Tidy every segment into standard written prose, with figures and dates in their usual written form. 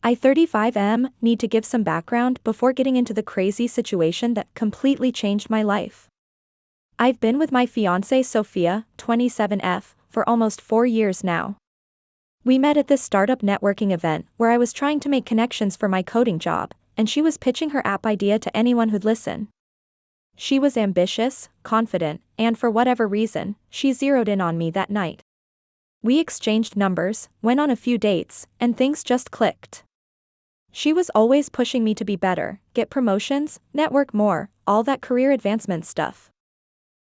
I 35M need to give some background before getting into the crazy situation that completely changed my life. I've been with my fiancé Sophia, 27F, for almost 4 years now. We met at this startup networking event where I was trying to make connections for my coding job, and she was pitching her app idea to anyone who'd listen. She was ambitious, confident, and for whatever reason, she zeroed in on me that night. We exchanged numbers, went on a few dates, and things just clicked. She was always pushing me to be better, get promotions, network more, all that career advancement stuff.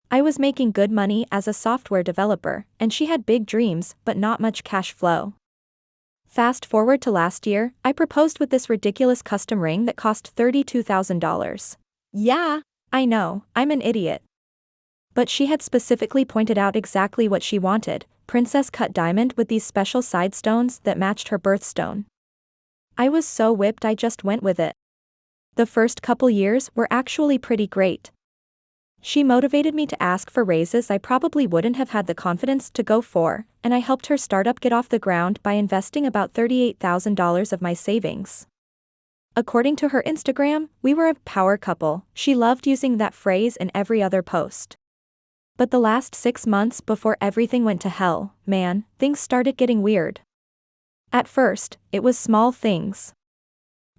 I was making good money as a software developer, and she had big dreams but not much cash flow. Fast forward to last year, I proposed with this ridiculous custom ring that cost $32,000. Yeah, I know, I'm an idiot. But she had specifically pointed out exactly what she wanted: princess cut diamond with these special side stones that matched her birthstone. I was so whipped I just went with it. The first couple years were actually pretty great. She motivated me to ask for raises I probably wouldn't have had the confidence to go for, and I helped her startup get off the ground by investing about $38,000 of my savings. According to her Instagram, we were a power couple. She loved using that phrase in every other post. But the last 6 months before everything went to hell, man, things started getting weird. At first, it was small things.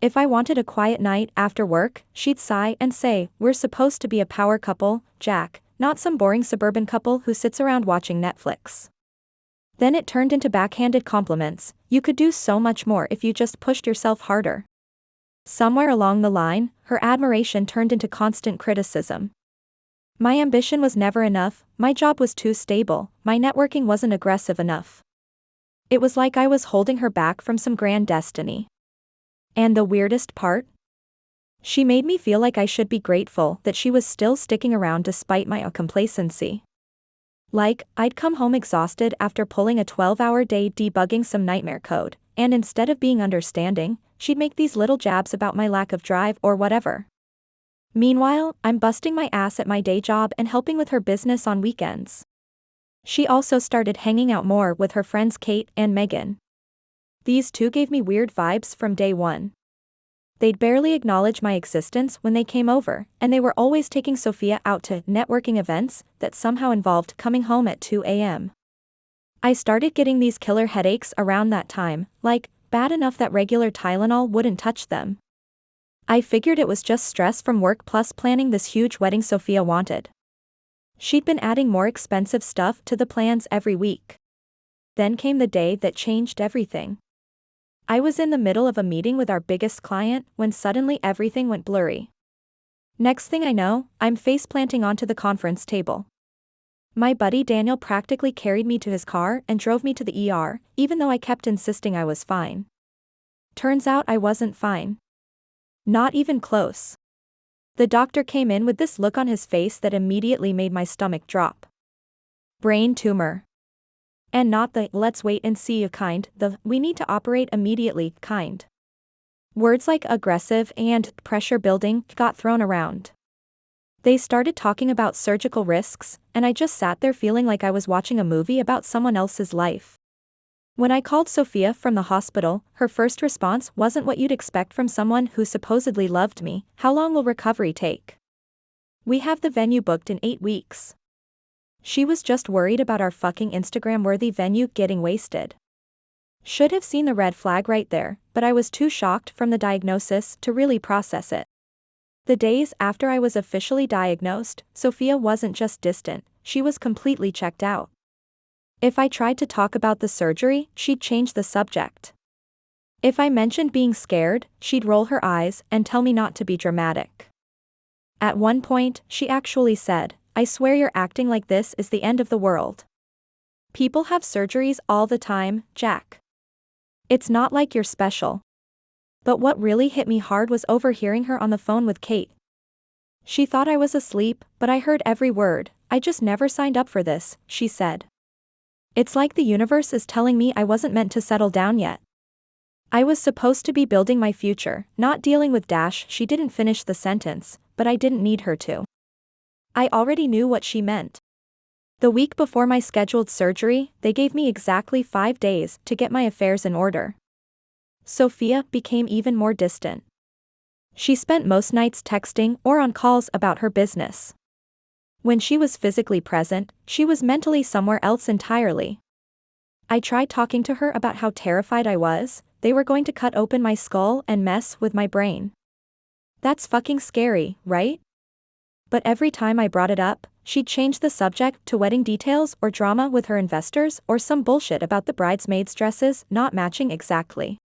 If I wanted a quiet night after work, she'd sigh and say, "We're supposed to be a power couple, Jack, not some boring suburban couple who sits around watching Netflix." Then it turned into backhanded compliments: "You could do so much more if you just pushed yourself harder." Somewhere along the line, her admiration turned into constant criticism. My ambition was never enough, my job was too stable, my networking wasn't aggressive enough. It was like I was holding her back from some grand destiny. And the weirdest part? She made me feel like I should be grateful that she was still sticking around despite my complacency. Like, I'd come home exhausted after pulling a 12-hour day debugging some nightmare code, and instead of being understanding, she'd make these little jabs about my lack of drive or whatever. Meanwhile, I'm busting my ass at my day job and helping with her business on weekends. She also started hanging out more with her friends Kate and Megan. These two gave me weird vibes from day one. They'd barely acknowledge my existence when they came over, and they were always taking Sophia out to networking events that somehow involved coming home at 2 a.m. I started getting these killer headaches around that time, like, bad enough that regular Tylenol wouldn't touch them. I figured it was just stress from work plus planning this huge wedding Sophia wanted. She'd been adding more expensive stuff to the plans every week. Then came the day that changed everything. I was in the middle of a meeting with our biggest client when suddenly everything went blurry. Next thing I know, I'm face-planting onto the conference table. My buddy Daniel practically carried me to his car and drove me to the ER, even though I kept insisting I was fine. Turns out I wasn't fine. Not even close. The doctor came in with this look on his face that immediately made my stomach drop. Brain tumor. And not the "let's wait and see" kind, the "we need to operate immediately" kind. Words like aggressive and pressure building got thrown around. They started talking about surgical risks, and I just sat there feeling like I was watching a movie about someone else's life. When I called Sophia from the hospital, her first response wasn't what you'd expect from someone who supposedly loved me: "How long will recovery take? We have the venue booked in 8 weeks. She was just worried about our fucking Instagram-worthy venue getting wasted. Should have seen the red flag right there, but I was too shocked from the diagnosis to really process it. The days after I was officially diagnosed, Sophia wasn't just distant, she was completely checked out. If I tried to talk about the surgery, she'd change the subject. If I mentioned being scared, she'd roll her eyes and tell me not to be dramatic. At one point, she actually said, "I swear you're acting like this is the end of the world. People have surgeries all the time, Jack. It's not like you're special." But what really hit me hard was overhearing her on the phone with Kate. She thought I was asleep, but I heard every word. "I just never signed up for this," she said. "It's like the universe is telling me I wasn't meant to settle down yet. I was supposed to be building my future, not dealing with dash." She didn't finish the sentence, but I didn't need her to. I already knew what she meant. The week before my scheduled surgery, they gave me exactly 5 days to get my affairs in order. Sophia became even more distant. She spent most nights texting or on calls about her business. When she was physically present, she was mentally somewhere else entirely. I tried talking to her about how terrified I was. They were going to cut open my skull and mess with my brain. That's fucking scary, right? But every time I brought it up, she'd change the subject to wedding details or drama with her investors or some bullshit about the bridesmaids' dresses not matching exactly.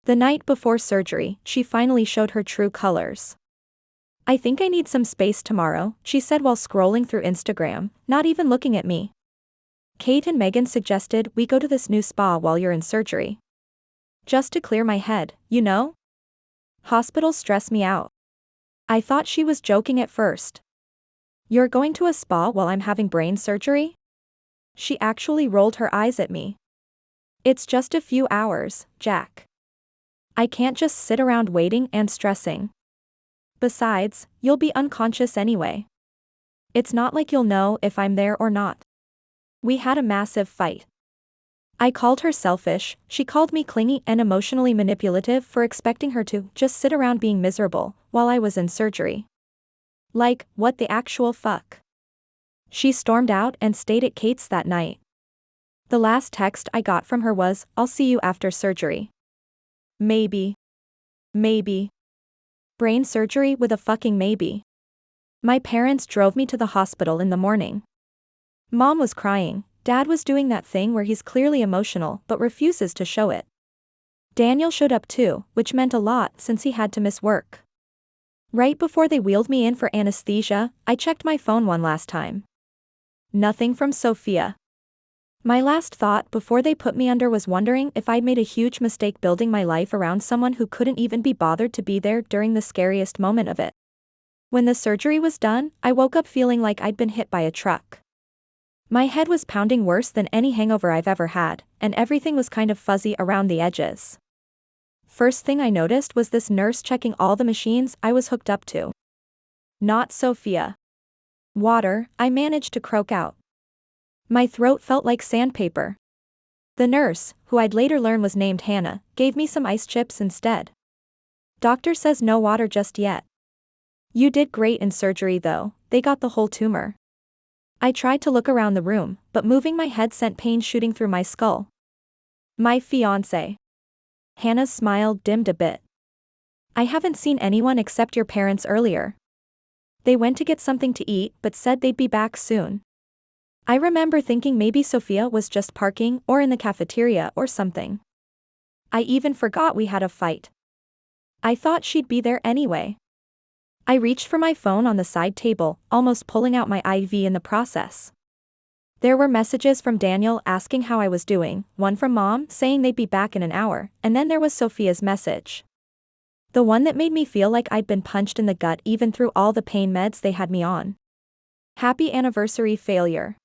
The night before surgery, she finally showed her true colors. "I think I need some space tomorrow," she said while scrolling through Instagram, not even looking at me. "Kate and Megan suggested we go to this new spa while you're in surgery. Just to clear my head, you know? Hospitals stress me out." I thought she was joking at first. "You're going to a spa while I'm having brain surgery?" She actually rolled her eyes at me. "It's just a few hours, Jack. I can't just sit around waiting and stressing. Besides, you'll be unconscious anyway. It's not like you'll know if I'm there or not." We had a massive fight. I called her selfish, she called me clingy and emotionally manipulative for expecting her to just sit around being miserable while I was in surgery. Like, what the actual fuck? She stormed out and stayed at Kate's that night. The last text I got from her was, "I'll see you after surgery." Maybe. Maybe. Brain surgery with a fucking maybe. My parents drove me to the hospital in the morning. Mom was crying. Dad was doing that thing where he's clearly emotional but refuses to show it. Daniel showed up too, which meant a lot since he had to miss work. Right before they wheeled me in for anesthesia, I checked my phone one last time. Nothing from Sophia. My last thought before they put me under was wondering if I'd made a huge mistake building my life around someone who couldn't even be bothered to be there during the scariest moment of it. When the surgery was done, I woke up feeling like I'd been hit by a truck. My head was pounding worse than any hangover I've ever had, and everything was kind of fuzzy around the edges. First thing I noticed was this nurse checking all the machines I was hooked up to. Not Sophia. "Water," I managed to croak out. My throat felt like sandpaper. The nurse, who I'd later learn was named Hannah, gave me some ice chips instead. "Doctor says no water just yet. You did great in surgery though, they got the whole tumor." I tried to look around the room, but moving my head sent pain shooting through my skull. "My fiancé." Hannah's smile dimmed a bit. "I haven't seen anyone except your parents earlier. They went to get something to eat but said they'd be back soon." I remember thinking maybe Sophia was just parking or in the cafeteria or something. I even forgot we had a fight. I thought she'd be there anyway. I reached for my phone on the side table, almost pulling out my IV in the process. There were messages from Daniel asking how I was doing, one from Mom saying they'd be back in an hour, and then there was Sophia's message. The one that made me feel like I'd been punched in the gut even through all the pain meds they had me on. "Happy anniversary, failure.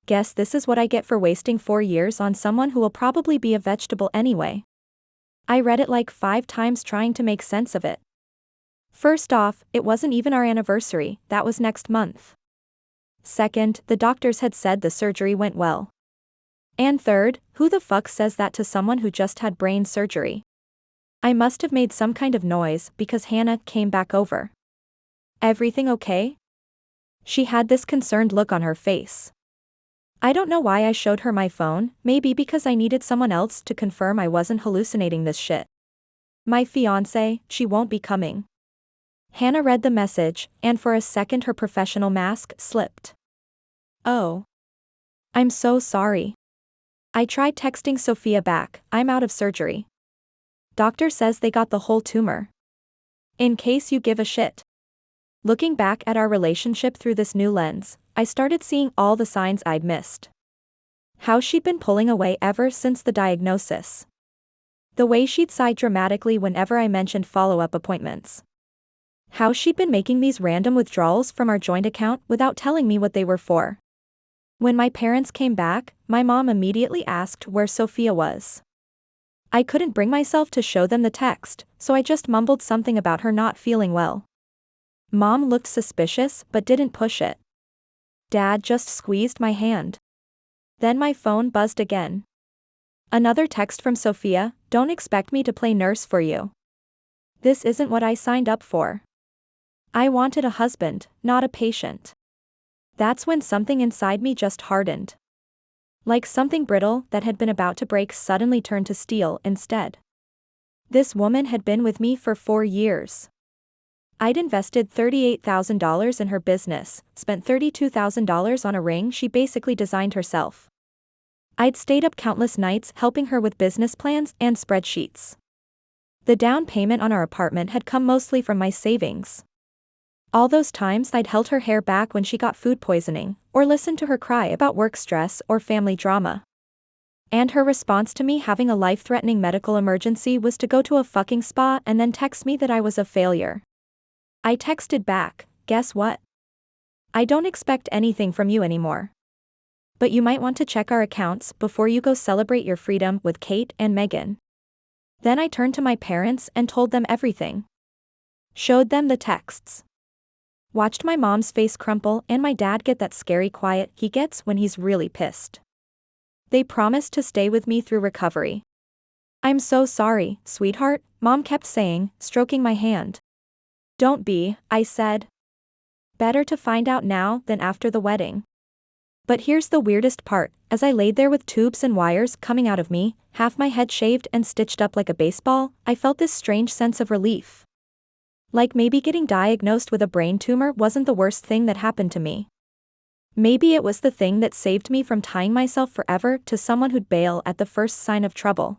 Guess this is what I get for wasting 4 years on someone who will probably be a vegetable anyway." I read it like 5 times trying to make sense of it. First off, it wasn't even our anniversary, that was next month. Second, the doctors had said the surgery went well. And third, who the fuck says that to someone who just had brain surgery? I must have made some kind of noise because Hannah came back over. "Everything okay?" She had this concerned look on her face. I don't know why I showed her my phone, maybe because I needed someone else to confirm I wasn't hallucinating this shit. "My fiancé, she won't be coming." Hannah read the message, and for a second her professional mask slipped. "Oh. I'm so sorry." I tried texting Sophia back, "I'm out of surgery. Doctor says they got the whole tumor. In case you give a shit." Looking back at our relationship through this new lens, I started seeing all the signs I'd missed. How she'd been pulling away ever since the diagnosis. The way she'd sigh dramatically whenever I mentioned follow-up appointments. How she'd been making these random withdrawals from our joint account without telling me what they were for. When my parents came back, my mom immediately asked where Sophia was. I couldn't bring myself to show them the text, so I just mumbled something about her not feeling well. Mom looked suspicious but didn't push it. Dad just squeezed my hand. Then my phone buzzed again. Another text from Sophia, don't expect me to play nurse for you. This isn't what I signed up for. I wanted a husband, not a patient. That's when something inside me just hardened. Like something brittle that had been about to break suddenly turned to steel instead. This woman had been with me for 4 years. I'd invested $38,000 in her business, spent $32,000 on a ring she basically designed herself. I'd stayed up countless nights helping her with business plans and spreadsheets. The down payment on our apartment had come mostly from my savings. All those times I'd held her hair back when she got food poisoning, or listened to her cry about work stress or family drama. And her response to me having a life-threatening medical emergency was to go to a fucking spa and then text me that I was a failure. I texted back, guess what? I don't expect anything from you anymore. But you might want to check our accounts before you go celebrate your freedom with Kate and Megan. Then I turned to my parents and told them everything. Showed them the texts. Watched my mom's face crumple and my dad get that scary quiet he gets when he's really pissed. They promised to stay with me through recovery. I'm so sorry, sweetheart, Mom kept saying, stroking my hand. Don't be, I said. Better to find out now than after the wedding. But here's the weirdest part, as I laid there with tubes and wires coming out of me, half my head shaved and stitched up like a baseball, I felt this strange sense of relief. Like maybe getting diagnosed with a brain tumor wasn't the worst thing that happened to me. Maybe it was the thing that saved me from tying myself forever to someone who'd bail at the first sign of trouble.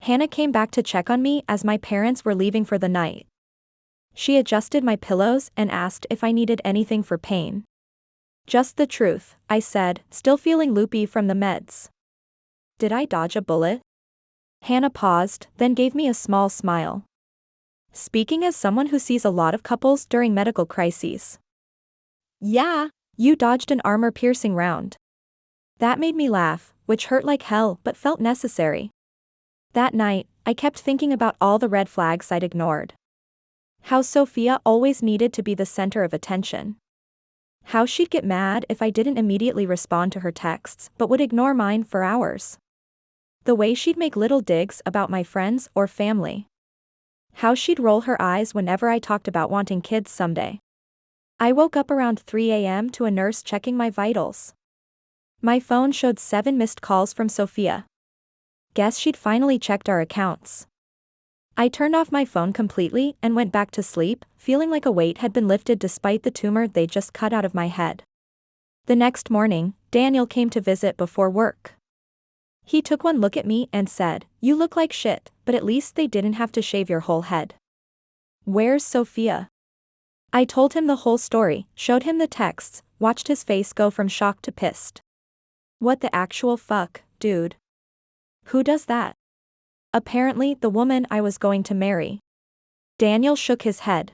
Hannah came back to check on me as my parents were leaving for the night. She adjusted my pillows and asked if I needed anything for pain. Just the truth, I said, still feeling loopy from the meds. Did I dodge a bullet? Hannah paused, then gave me a small smile. Speaking as someone who sees a lot of couples during medical crises. Yeah, you dodged an armor-piercing round. That made me laugh, which hurt like hell but felt necessary. That night, I kept thinking about all the red flags I'd ignored. How Sophia always needed to be the center of attention. How she'd get mad if I didn't immediately respond to her texts but would ignore mine for hours. The way she'd make little digs about my friends or family. How she'd roll her eyes whenever I talked about wanting kids someday. I woke up around 3 a.m. to a nurse checking my vitals. My phone showed 7 missed calls from Sophia. Guess she'd finally checked our accounts. I turned off my phone completely and went back to sleep, feeling like a weight had been lifted despite the tumor they'd just cut out of my head. The next morning, Daniel came to visit before work. He took one look at me and said, "You look like shit, but at least they didn't have to shave your whole head." Where's Sophia? I told him the whole story, showed him the texts, watched his face go from shocked to pissed. What the actual fuck, dude? Who does that? Apparently the woman I was going to marry. Daniel shook his head.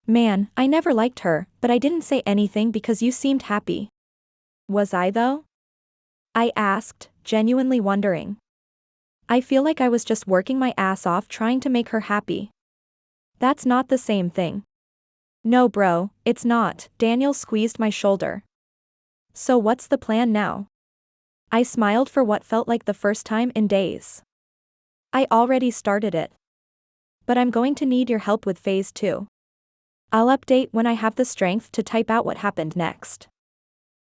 Man, I never liked her, but I didn't say anything because you seemed happy. Was I though? I asked, genuinely wondering. I feel like I was just working my ass off trying to make her happy. That's not the same thing. No bro, it's not, Daniel squeezed my shoulder. So what's the plan now? I smiled for what felt like the first time in days. I already started it. But I'm going to need your help with phase 2. I'll update when I have the strength to type out what happened next.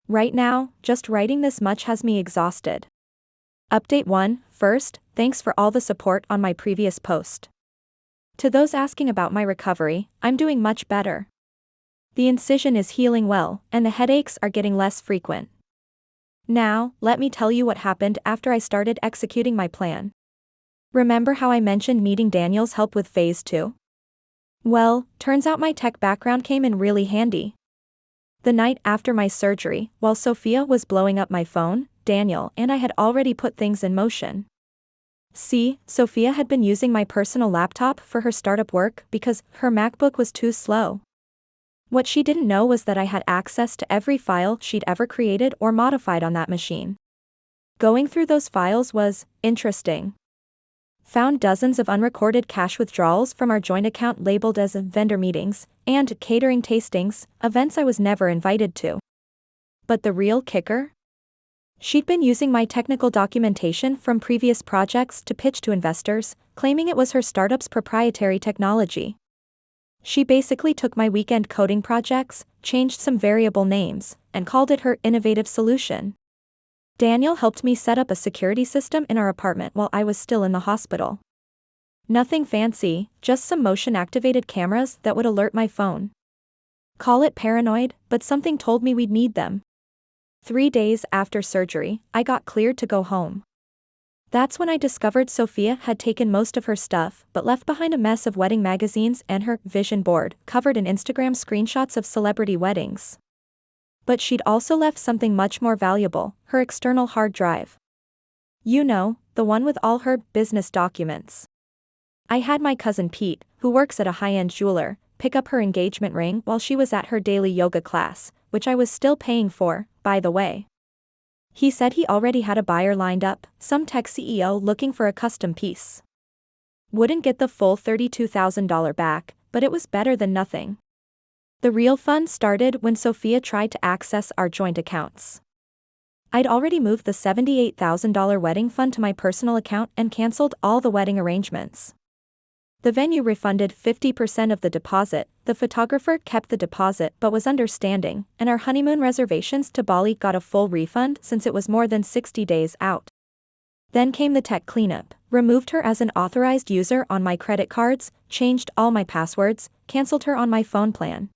Right now, just writing this much has me exhausted. Update 1, first, thanks for all the support on my previous post. To those asking about my recovery, I'm doing much better. The incision is healing well, and the headaches are getting less frequent. Now, let me tell you what happened after I started executing my plan. Remember how I mentioned needing Daniel's help with phase 2? Well, turns out my tech background came in really handy. The night after my surgery, while Sophia was blowing up my phone, Daniel and I had already put things in motion. See, Sophia had been using my personal laptop for her startup work because her MacBook was too slow. What she didn't know was that I had access to every file she'd ever created or modified on that machine. Going through those files was interesting. Found dozens of unrecorded cash withdrawals from our joint account labeled as vendor meetings and catering tastings, events I was never invited to. But the real kicker? She'd been using my technical documentation from previous projects to pitch to investors, claiming it was her startup's proprietary technology. She basically took my weekend coding projects, changed some variable names, and called it her innovative solution. Daniel helped me set up a security system in our apartment while I was still in the hospital. Nothing fancy, just some motion-activated cameras that would alert my phone. Call it paranoid, but something told me we'd need them. 3 days after surgery, I got cleared to go home. That's when I discovered Sophia had taken most of her stuff but left behind a mess of wedding magazines and her vision board covered in Instagram screenshots of celebrity weddings. But she'd also left something much more valuable, her external hard drive. You know, the one with all her business documents. I had my cousin Pete, who works at a high-end jeweler, pick up her engagement ring while she was at her daily yoga class, which I was still paying for, by the way. He said he already had a buyer lined up, some tech CEO looking for a custom piece. Wouldn't get the full $32,000 back, but it was better than nothing. The real fun started when Sophia tried to access our joint accounts. I'd already moved the $78,000 wedding fund to my personal account and canceled all the wedding arrangements. The venue refunded 50% of the deposit, the photographer kept the deposit but was understanding, and our honeymoon reservations to Bali got a full refund since it was more than 60 days out. Then came the tech cleanup, removed her as an authorized user on my credit cards, changed all my passwords, canceled her on my phone plan.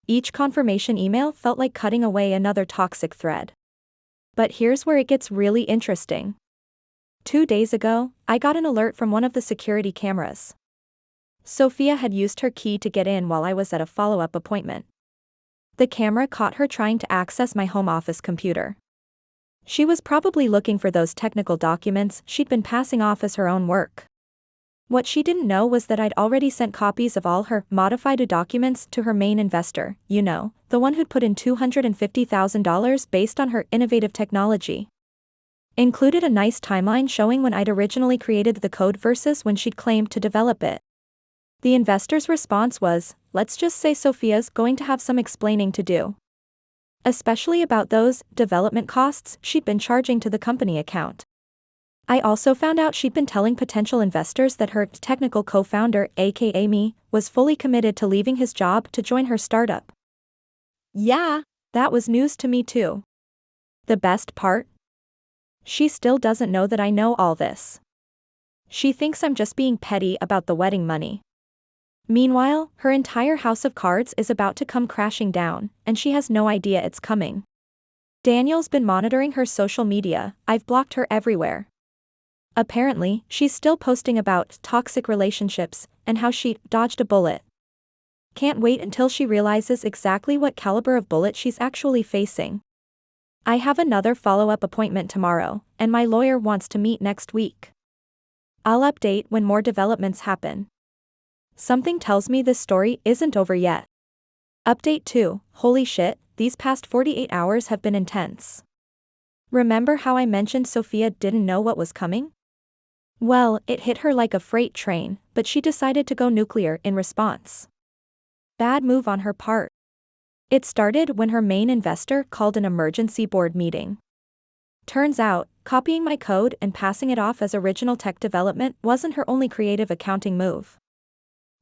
Each confirmation email felt like cutting away another toxic thread. But here's where it gets really interesting. 2 days ago, I got an alert from one of the security cameras. Sophia had used her key to get in while I was at a follow-up appointment. The camera caught her trying to access my home office computer. She was probably looking for those technical documents she'd been passing off as her own work. What she didn't know was that I'd already sent copies of all her modified documents to her main investor, you know, the one who'd put in $250,000 based on her innovative technology. Included a nice timeline showing when I'd originally created the code versus when she'd claimed to develop it. The investor's response was, let's just say Sophia's going to have some explaining to do. Especially about those development costs she'd been charging to the company account. I also found out she'd been telling potential investors that her technical co-founder, aka me, was fully committed to leaving his job to join her startup. Yeah, that was news to me too. The best part? She still doesn't know that I know all this. She thinks I'm just being petty about the wedding money. Meanwhile, her entire house of cards is about to come crashing down, and she has no idea it's coming. Daniel's been monitoring her social media, I've blocked her everywhere. Apparently, she's still posting about toxic relationships and how she dodged a bullet. Can't wait until she realizes exactly what caliber of bullet she's actually facing. I have another follow-up appointment tomorrow, and my lawyer wants to meet next week. I'll update when more developments happen. Something tells me this story isn't over yet. Update 2, holy shit, these past 48 hours have been intense. Remember how I mentioned Sophia didn't know what was coming? Well, it hit her like a freight train, but she decided to go nuclear in response. Bad move on her part. It started when her main investor called an emergency board meeting. Turns out, copying my code and passing it off as original tech development wasn't her only creative accounting move.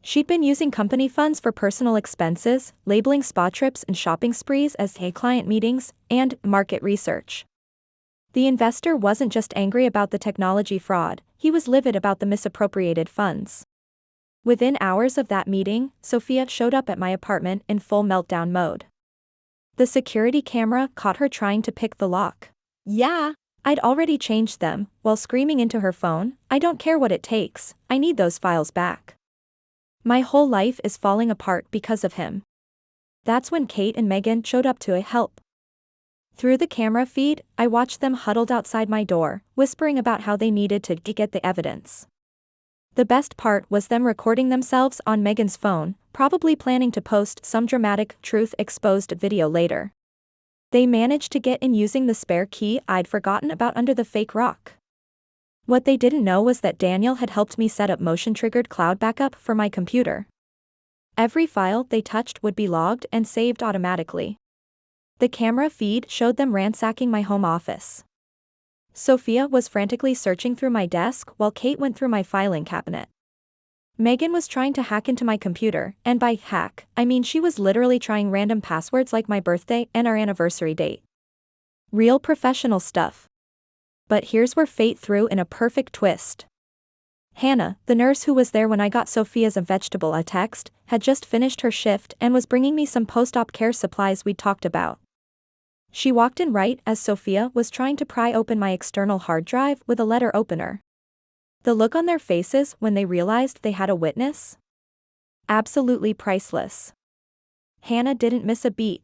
She'd been using company funds for personal expenses, labeling spa trips and shopping sprees as client meetings, and market research. The investor wasn't just angry about the technology fraud, he was livid about the misappropriated funds. Within hours of that meeting, Sophia showed up at my apartment in full meltdown mode. The security camera caught her trying to pick the lock. Yeah, I'd already changed them, while screaming into her phone, I don't care what it takes, I need those files back. My whole life is falling apart because of him. That's when Kate and Megan showed up to help. Through the camera feed, I watched them huddled outside my door, whispering about how they needed to get the evidence. The best part was them recording themselves on Megan's phone, probably planning to post some dramatic truth-exposed video later. They managed to get in using the spare key I'd forgotten about under the fake rock. What they didn't know was that Daniel had helped me set up motion-triggered cloud backup for my computer. Every file they touched would be logged and saved automatically. The camera feed showed them ransacking my home office. Sophia was frantically searching through my desk while Kate went through my filing cabinet. Megan was trying to hack into my computer, and by hack, I mean she was literally trying random passwords like my birthday and our anniversary date. Real professional stuff. But here's where fate threw in a perfect twist. Hannah, the nurse who was there when I got Sophia's a text, had just finished her shift and was bringing me some post-op care supplies we'd talked about. She walked in right as Sophia was trying to pry open my external hard drive with a letter opener. The look on their faces when they realized they had a witness? Absolutely priceless. Hannah didn't miss a beat.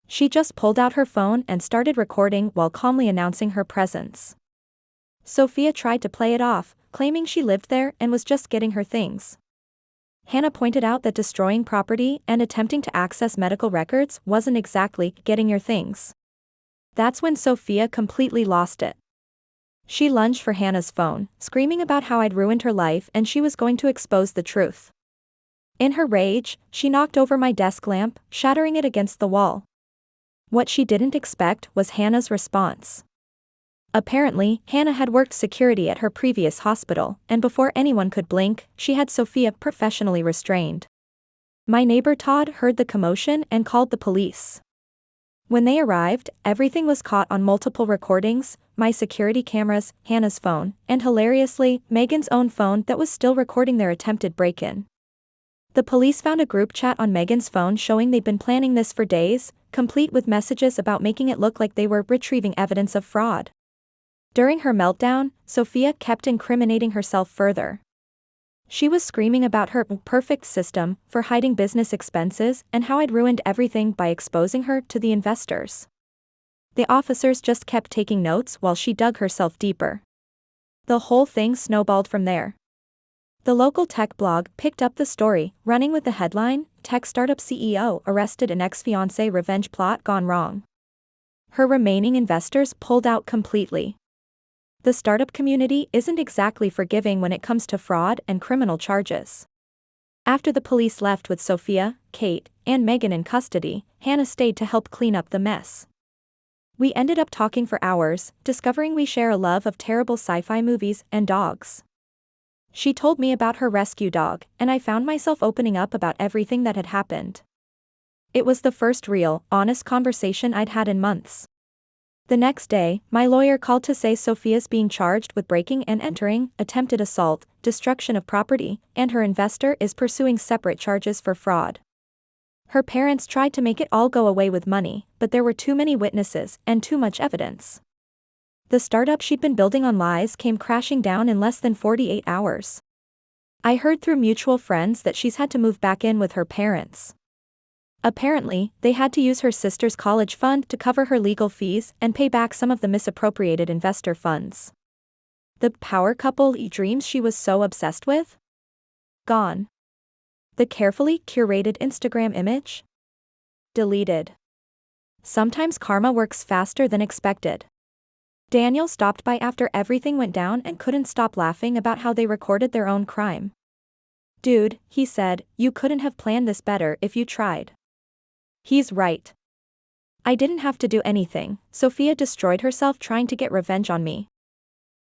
She just pulled out her phone and started recording while calmly announcing her presence. Sophia tried to play it off, claiming she lived there and was just getting her things. Hannah pointed out that destroying property and attempting to access medical records wasn't exactly getting your things. That's when Sophia completely lost it. She lunged for Hannah's phone, screaming about how I'd ruined her life and she was going to expose the truth. In her rage, she knocked over my desk lamp, shattering it against the wall. What she didn't expect was Hannah's response. Apparently, Hannah had worked security at her previous hospital, and before anyone could blink, she had Sophia professionally restrained. My neighbor Todd heard the commotion and called the police. When they arrived, everything was caught on multiple recordings, my security cameras, Hannah's phone, and hilariously, Megan's own phone that was still recording their attempted break-in. The police found a group chat on Megan's phone showing they'd been planning this for days, complete with messages about making it look like they were retrieving evidence of fraud. During her meltdown, Sophia kept incriminating herself further. She was screaming about her perfect system for hiding business expenses and how I'd ruined everything by exposing her to the investors. The officers just kept taking notes while she dug herself deeper. The whole thing snowballed from there. The local tech blog picked up the story, running with the headline, "Tech Startup CEO Arrested in Ex-Fiancé Revenge Plot Gone Wrong." Her remaining investors pulled out completely. The startup community isn't exactly forgiving when it comes to fraud and criminal charges. After the police left with Sophia, Kate, and Megan in custody, Hannah stayed to help clean up the mess. We ended up talking for hours, discovering we share a love of terrible sci-fi movies and dogs. She told me about her rescue dog, and I found myself opening up about everything that had happened. It was the first real, honest conversation I'd had in months. The next day, my lawyer called to say Sophia's being charged with breaking and entering, attempted assault, destruction of property, and her investor is pursuing separate charges for fraud. Her parents tried to make it all go away with money, but there were too many witnesses and too much evidence. The startup she'd been building on lies came crashing down in less than 48 hours. I heard through mutual friends that she's had to move back in with her parents. Apparently, they had to use her sister's college fund to cover her legal fees and pay back some of the misappropriated investor funds. The power couple dreams she was so obsessed with? Gone. The carefully curated Instagram image? Deleted. Sometimes karma works faster than expected. Daniel stopped by after everything went down and couldn't stop laughing about how they recorded their own crime. "Dude," he said, "you couldn't have planned this better if you tried." He's right. I didn't have to do anything. Sophia destroyed herself trying to get revenge on me.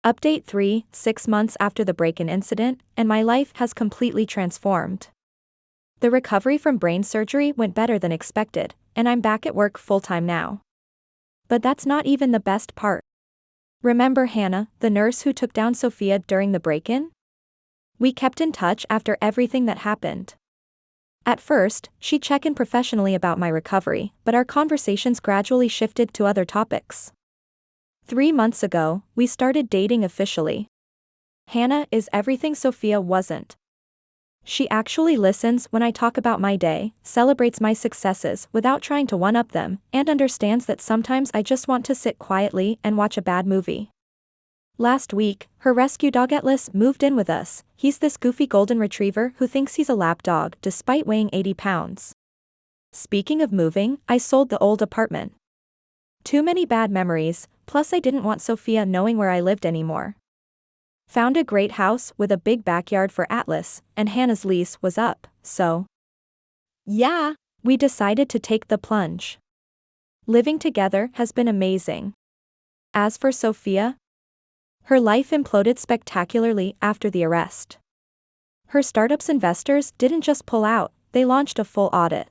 Update 3, 6 months after the break-in incident, and my life has completely transformed. The recovery from brain surgery went better than expected, and I'm back at work full-time now. But that's not even the best part. Remember Hannah, the nurse who took down Sophia during the break-in? We kept in touch after everything that happened. At first, she'd check in professionally about my recovery, but our conversations gradually shifted to other topics. 3 months ago, we started dating officially. Hannah is everything Sophia wasn't. She actually listens when I talk about my day, celebrates my successes without trying to one-up them, and understands that sometimes I just want to sit quietly and watch a bad movie. Last week, her rescue dog Atlas moved in with us. He's this goofy golden retriever who thinks he's a lap dog despite weighing 80 pounds. Speaking of moving, I sold the old apartment. Too many bad memories, plus I didn't want Sophia knowing where I lived anymore. Found a great house with a big backyard for Atlas, and Hannah's lease was up, so yeah, we decided to take the plunge. Living together has been amazing. As for Sophia, her life imploded spectacularly after the arrest. Her startup's investors didn't just pull out, they launched a full audit.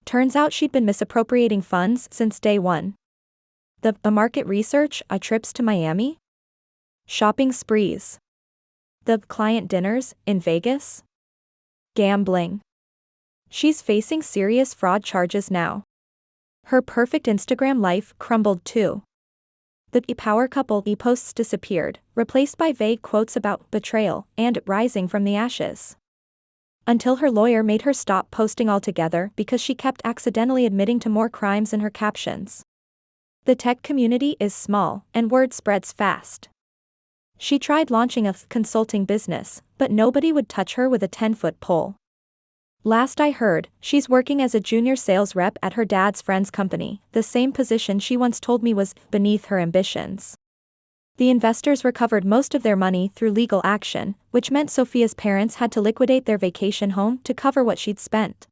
Turns out she'd been misappropriating funds since day one. The market research, trips to Miami, shopping sprees, the client dinners in Vegas, gambling. She's facing serious fraud charges now. Her perfect Instagram life crumbled too. The power couple posts disappeared, replaced by vague quotes about betrayal and rising from the ashes. Until her lawyer made her stop posting altogether because she kept accidentally admitting to more crimes in her captions. The tech community is small, and word spreads fast. She tried launching a consulting business, but nobody would touch her with a 10-foot pole. Last I heard, she's working as a junior sales rep at her dad's friend's company, the same position she once told me was beneath her ambitions. The investors recovered most of their money through legal action, which meant Sophia's parents had to liquidate their vacation home to cover what she'd spent.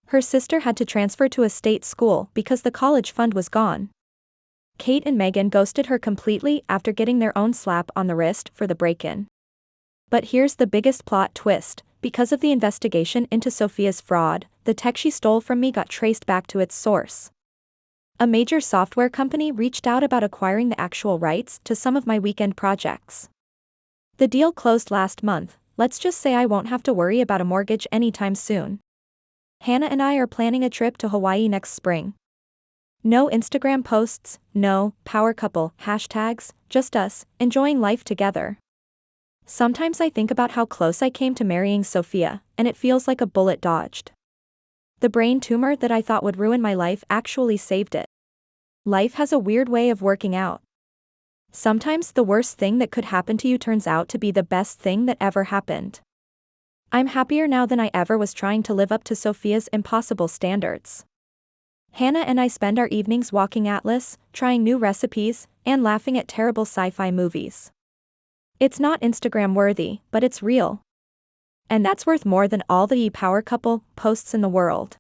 Her sister had to transfer to a state school because the college fund was gone. Kate and Meghan ghosted her completely after getting their own slap on the wrist for the break-in. But here's the biggest plot twist. Because of the investigation into Sophia's fraud, the tech she stole from me got traced back to its source. A major software company reached out about acquiring the actual rights to some of my weekend projects. The deal closed last month. Let's just say I won't have to worry about a mortgage anytime soon. Hannah and I are planning a trip to Hawaii next spring. No Instagram posts, no power couple hashtags, just us, enjoying life together. Sometimes I think about how close I came to marrying Sophia, and it feels like a bullet dodged. The brain tumor that I thought would ruin my life actually saved it. Life has a weird way of working out. Sometimes the worst thing that could happen to you turns out to be the best thing that ever happened. I'm happier now than I ever was trying to live up to Sophia's impossible standards. Hannah and I spend our evenings walking Atlas, trying new recipes, and laughing at terrible sci-fi movies. It's not Instagram worthy, but it's real. And that's worth more than all the power couple posts in the world.